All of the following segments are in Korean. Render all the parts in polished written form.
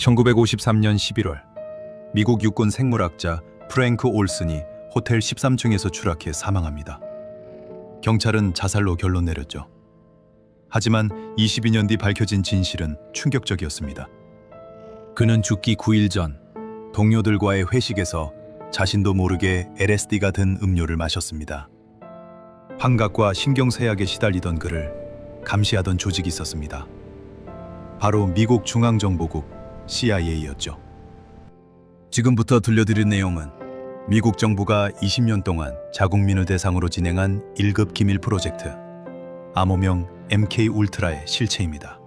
1953년 11월 미국 육군 생물학자 프랭크 올슨이 호텔 13층에서 추락해 사망합니다. 경찰은 자살로 결론 내렸죠. 하지만 22년 뒤 밝혀진 진실은 충격적이었습니다. 그는 죽기 9일 전 동료들과의 회식에서 자신도 모르게 LSD가 든 음료를 마셨습니다. 환각과 신경쇠약에 시달리던 그를 감시하던 조직이 있었습니다. 바로 미국 중앙정보국 CIA였죠. 지금부터 들려드릴 내용은 미국 정부가 20년 동안 자국민을 대상으로 진행한 1급 기밀 프로젝트 암호명 MK 울트라의 실체입니다.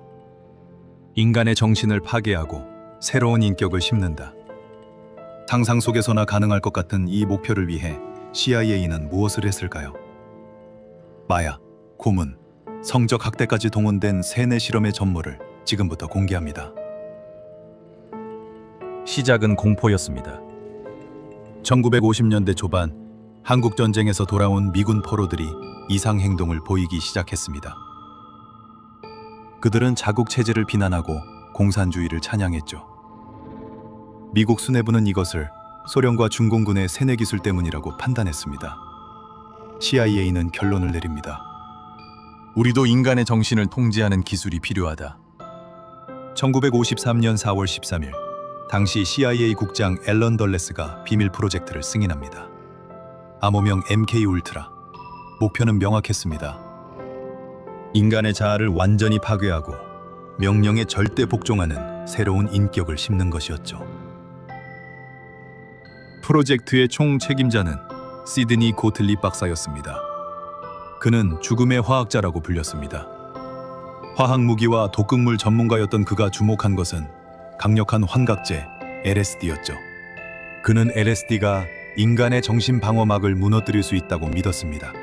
인간의 정신을 파괴하고 새로운 인격을 심는다. 상상 속에서나 가능할 것 같은 이 목표를 위해 CIA는 무엇을 했을까요? 마약, 고문, 성적 학대까지 동원된 세뇌 실험의 전모를 지금부터 공개합니다. 시작은 공포였습니다. 1950년대 초반 한국 전쟁에서 돌아온 미군 포로들이 이상 행동을 보이기 시작했습니다. 그들은 자국 체제를 비난하고 공산주의를 찬양했죠. 미국 수뇌부는 이것을 소련과 중공군의 세뇌 기술 때문이라고 판단했습니다. CIA는 결론을 내립니다. 우리도 인간의 정신을 통제하는 기술이 필요하다. 1953년 4월 13일 당시 CIA 국장 앨런 덜레스가 비밀 프로젝트를 승인합니다. 암호명 MK 울트라. 목표는 명확했습니다. 인간의 자아를 완전히 파괴하고 명령에 절대 복종하는 새로운 인격을 심는 것이었죠. 프로젝트의 총 책임자는 시드니 고틀립 박사였습니다. 그는 죽음의 화학자라고 불렸습니다. 화학무기와 독극물 전문가였던 그가 주목한 것은 강력한 환각제 LSD였죠. 그는 LSD가 인간의 정신 방어막을 무너뜨릴 수 있다고 믿었습니다.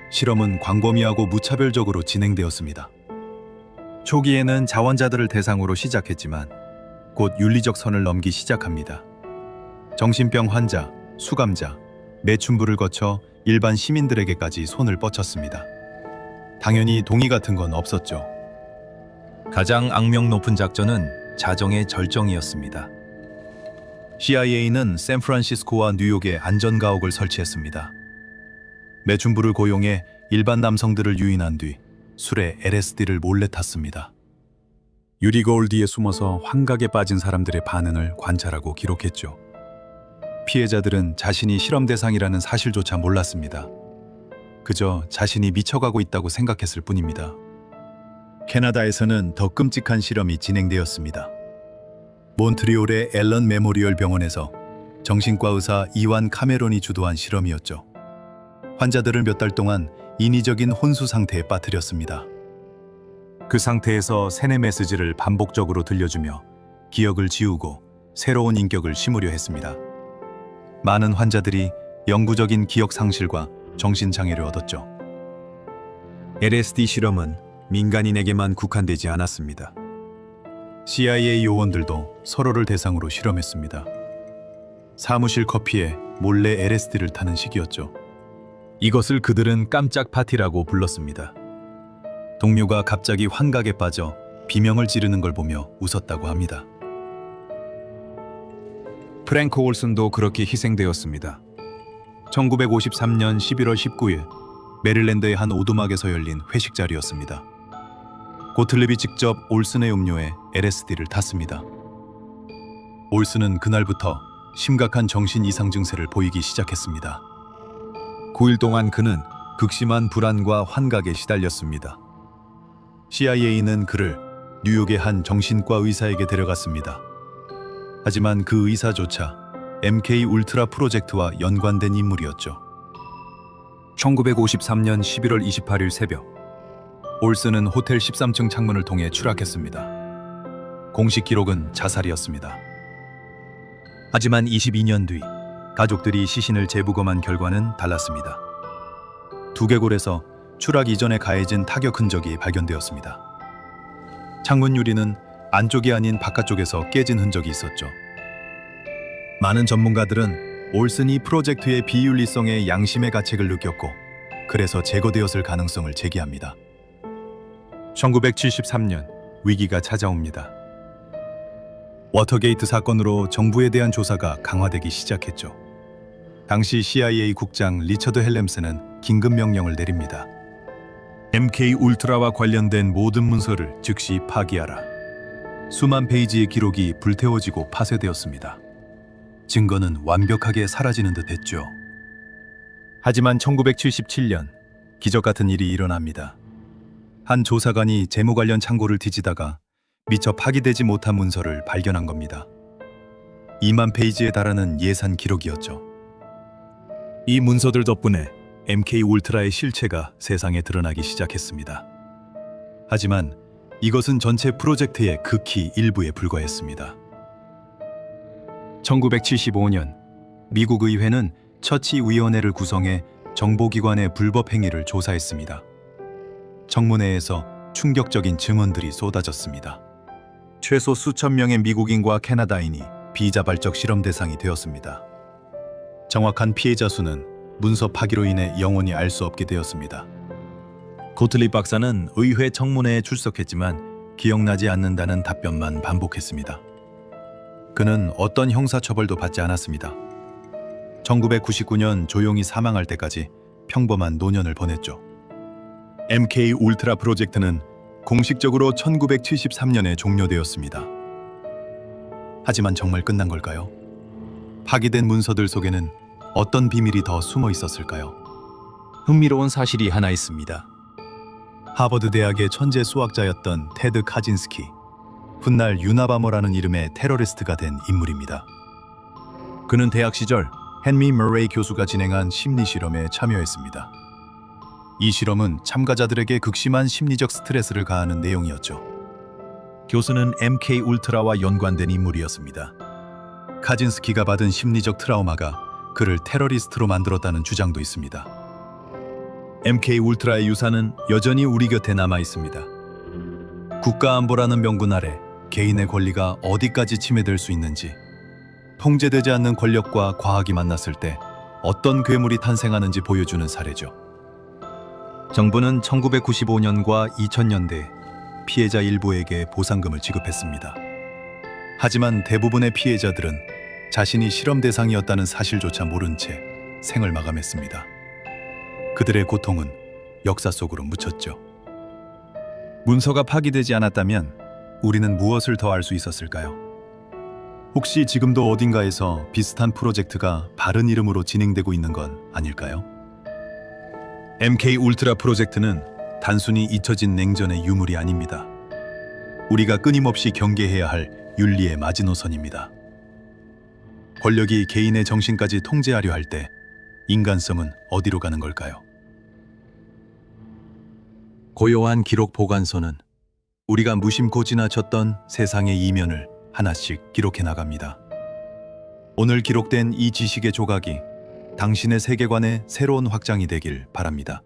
실험은 광범위하고 무차별적으로 진행되었습니다. 초기에는 자원자들을 대상으로 시작했지만 곧 윤리적 선을 넘기 시작합니다. 정신병 환자, 수감자, 매춘부를 거쳐 일반 시민들에게까지 손을 뻗쳤습니다. 당연히 동의 같은 건 없었죠. 가장 악명 높은 작전은 자정의 절정이었습니다. CIA는 샌프란시스코와 뉴욕에 안전가옥을 설치했습니다. 매춘부를 고용해 일반 남성들을 유인한 뒤 술에 LSD를 몰래 탔습니다. 유리거울 뒤에 숨어서 환각에 빠진 사람들의 반응을 관찰하고 기록했죠. 피해자들은 자신이 실험 대상이라는 사실조차 몰랐습니다. 그저 자신이 미쳐가고 있다고 생각했을 뿐입니다. 캐나다에서는 더 끔찍한 실험이 진행되었습니다. 몬트리올의 앨런 메모리얼 병원에서 정신과 의사 이완 카메론이 주도한 실험이었죠. 환자들을 몇 달 동안 인위적인 혼수 상태에 빠뜨렸습니다. 그 상태에서 세뇌 메시지를 반복적으로 들려주며 기억을 지우고 새로운 인격을 심으려 했습니다. 많은 환자들이 영구적인 기억 상실과 정신장애를 얻었죠. LSD 실험은 민간인에게만 국한되지 않았습니다. CIA 요원들도 서로를 대상으로 실험했습니다. 사무실 커피에 몰래 LSD를 타는 시기였죠. 이것을 그들은 깜짝 파티라고 불렀습니다. 동료가 갑자기 환각에 빠져 비명을 지르는 걸 보며 웃었다고 합니다. 프랭크 올슨도 그렇게 희생되었습니다. 1953년 11월 19일 메릴랜드의 한 오두막에서 열린 회식 자리였습니다. 고틀립이 직접 올슨의 음료에 LSD를 탔습니다. 올슨은 그날부터 심각한 정신 이상 증세를 보이기 시작했습니다. 9일 동안 그는 극심한 불안과 환각에 시달렸습니다. CIA는 그를 뉴욕의 한 정신과 의사에게 데려갔습니다. 하지만 그 의사조차 MK 울트라 프로젝트와 연관된 인물이었죠. 1953년 11월 28일 새벽 올슨은 호텔 13층 창문을 통해 추락했습니다. 공식 기록은 자살이었습니다. 하지만 22년 뒤 가족들이 시신을 재부검한 결과는 달랐습니다. 두개골에서 추락 이전에 가해진 타격 흔적이 발견되었습니다. 창문 유리는 안쪽이 아닌 바깥쪽에서 깨진 흔적이 있었죠. 많은 전문가들은 올슨이 프로젝트의 비윤리성에 양심의 가책을 느꼈고 그래서 제거되었을 가능성을 제기합니다. 1973년 위기가 찾아옵니다. 워터게이트 사건으로 정부에 대한 조사가 강화되기 시작했죠. 당시 CIA 국장 리처드 헬렘스는 긴급 명령을 내립니다. MK 울트라와 관련된 모든 문서를 즉시 파기하라. 수만 페이지의 기록이 불태워지고 파쇄되었습니다. 증거는 완벽하게 사라지는 듯했죠. 하지만 1977년 기적 같은 일이 일어납니다. 한 조사관이 재무 관련 창고를 뒤지다가 미처 파기되지 못한 문서를 발견한 겁니다. 2만 페이지에 달하는 예산 기록이었죠. 이 문서들 덕분에 MK 울트라의 실체가 세상에 드러나기 시작했습니다. 하지만 이것은 전체 프로젝트의 극히 일부에 불과했습니다. 1975년 미국 의회는 처치위원회를 구성해 정보기관의 불법 행위를 조사했습니다. 청문회에서 충격적인 증언들이 쏟아졌습니다. 최소 수천 명의 미국인과 캐나다인이 비자발적 실험 대상이 되었습니다. 정확한 피해자 수는 문서 파기로 인해 영원히 알 수 없게 되었습니다. 고틀립 박사는 의회 청문회에 출석했지만 기억나지 않는다는 답변만 반복했습니다. 그는 어떤 형사처벌도 받지 않았습니다. 1999년 조용히 사망할 때까지 평범한 노년을 보냈죠. MK 울트라 프로젝트는 공식적으로 1973년에 종료되었습니다. 하지만 정말 끝난 걸까요? 파기된 문서들 속에는 어떤 비밀이 더 숨어 있었을까요? 흥미로운 사실이 하나 있습니다. 하버드 대학의 천재 수학자였던 테드 카진스키, 훗날 유나바머라는 이름의 테러리스트가 된 인물입니다. 그는 대학 시절 헨리 머레이 교수가 진행한 심리 실험에 참여했습니다. 이 실험은 참가자들에게 극심한 심리적 스트레스를 가하는 내용이었죠. 교수는 MK 울트라와 연관된 인물이었습니다. 카진스키가 받은 심리적 트라우마가 그를 테러리스트로 만들었다는 주장도 있습니다. MK 울트라의 유산은 여전히 우리 곁에 남아 있습니다. 국가안보라는 명분 아래 개인의 권리가 어디까지 침해될 수 있는지, 통제되지 않는 권력과 과학이 만났을 때 어떤 괴물이 탄생하는지 보여주는 사례죠. 정부는 1995년과 2000년대 피해자 일부에게 보상금을 지급했습니다. 하지만 대부분의 피해자들은 자신이 실험 대상이었다는 사실조차 모른 채 생을 마감했습니다. 그들의 고통은 역사 속으로 묻혔죠. 문서가 파기되지 않았다면 우리는 무엇을 더 알 수 있었을까요? 혹시 지금도 어딘가에서 비슷한 프로젝트가 바른 이름으로 진행되고 있는 건 아닐까요? MK 울트라 프로젝트는 단순히 잊혀진 냉전의 유물이 아닙니다. 우리가 끊임없이 경계해야 할 윤리의 마지노선입니다. 권력이 개인의 정신까지 통제하려 할 때 인간성은 어디로 가는 걸까요? 고요한 기록 보관소는 우리가 무심코 지나쳤던 세상의 이면을 하나씩 기록해 나갑니다. 오늘 기록된 이 지식의 조각이 당신의 세계관의 새로운 확장이 되길 바랍니다.